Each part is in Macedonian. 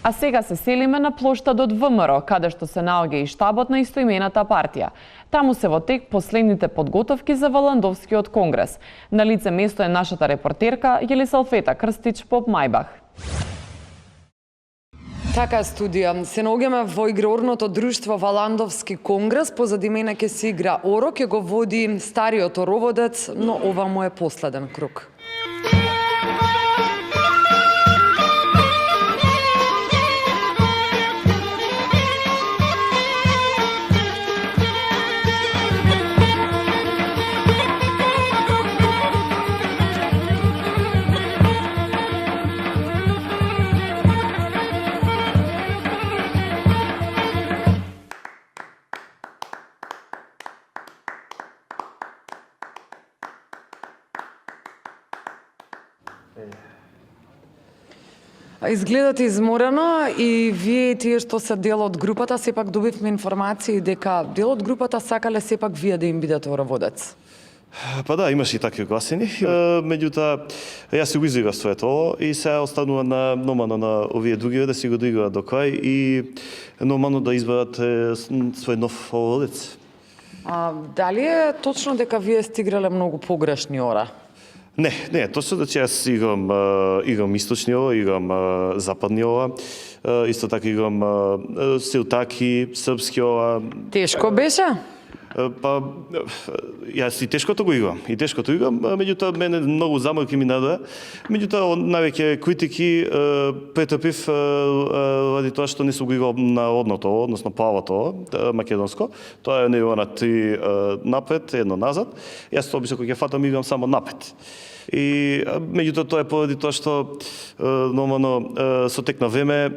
А сега се селиме на плоштадот ВМРО, каде што се наоѓа и штабот на истоимената партија. Таму се во тек последните подготовки за Валандовскиот конгрес. На лице место е нашата репортерка Јелисалфета Крстич Поп Мајбах. Така студија. Се наоѓаме во игрорното друштво Валандовски конгрес. Позади мене ќе се игра Оро, ќе го води стариот ороводец, но ова му е последен круг. Изгледате изморено и вие тие што се дел од групата, сепак добивме информации дека дел од групата сакале сепак вие да им бидете ороводец. Па да, имаше и такви гласини. Меѓутоа, јас си го изиграв своето и се останува на нормално на овие други да си го доиграат до крај и нормално да изберат свој нов ороводец. Дали е точно дека вие сте играле многу погрешни ора? Не, точно да јас играм источни ова, играм западни ова, исто така играм сеутаки, српски ова. Тешко беше? Па, јас и тешкото го играм, меѓутоа мене многу заморки ми надоа, меѓутоа највеќе критики претрпив ради тоа што не сум го играл на одното, односно плавото, македонско. Тоа е ниво на 3 напред, 1 назад. Јас обично кога ќе фатам играм само напред. И меѓутоа тоа е поради тоа што нормално со тек на време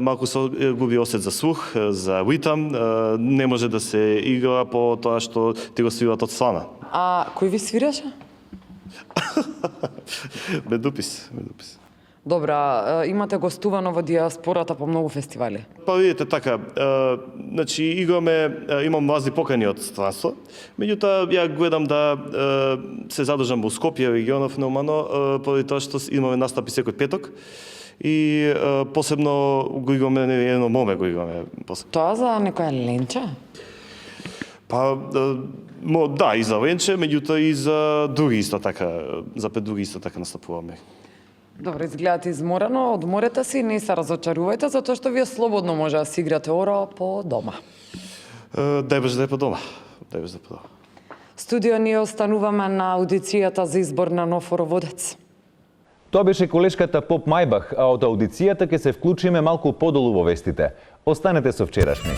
малку се губи осет за слух, за ритам, не може да се игра по тоа што ти го свират од страна. А кој ви свираше? Медупис. Добра, имате гостувано во диаспората по многу фестивали. Па видите така, значи имам разни покани од странство. Меѓутоа ја гледам да се задржам во Скопје регионов нормално, поради тоа што имаме настапи секој петок. И посебно го играме едно моме го играме. Тоа за некоја ленче? Па да, и за ленче, меѓутоа и за други исто така, за пет други исто така настапуваме. Добро, изгледате изморено, одморете си, не се разочарувајте, затоа што вие слободно може да си играте оро по дома. Дај Боже да е по дома. Студио, ние остануваме на аудицијата за избор на нов ороводец. Тоа беше колешката Поп Мајбах, а од аудицијата ќе се вклучиме малку подолу во вестите. Останете со вчерашни.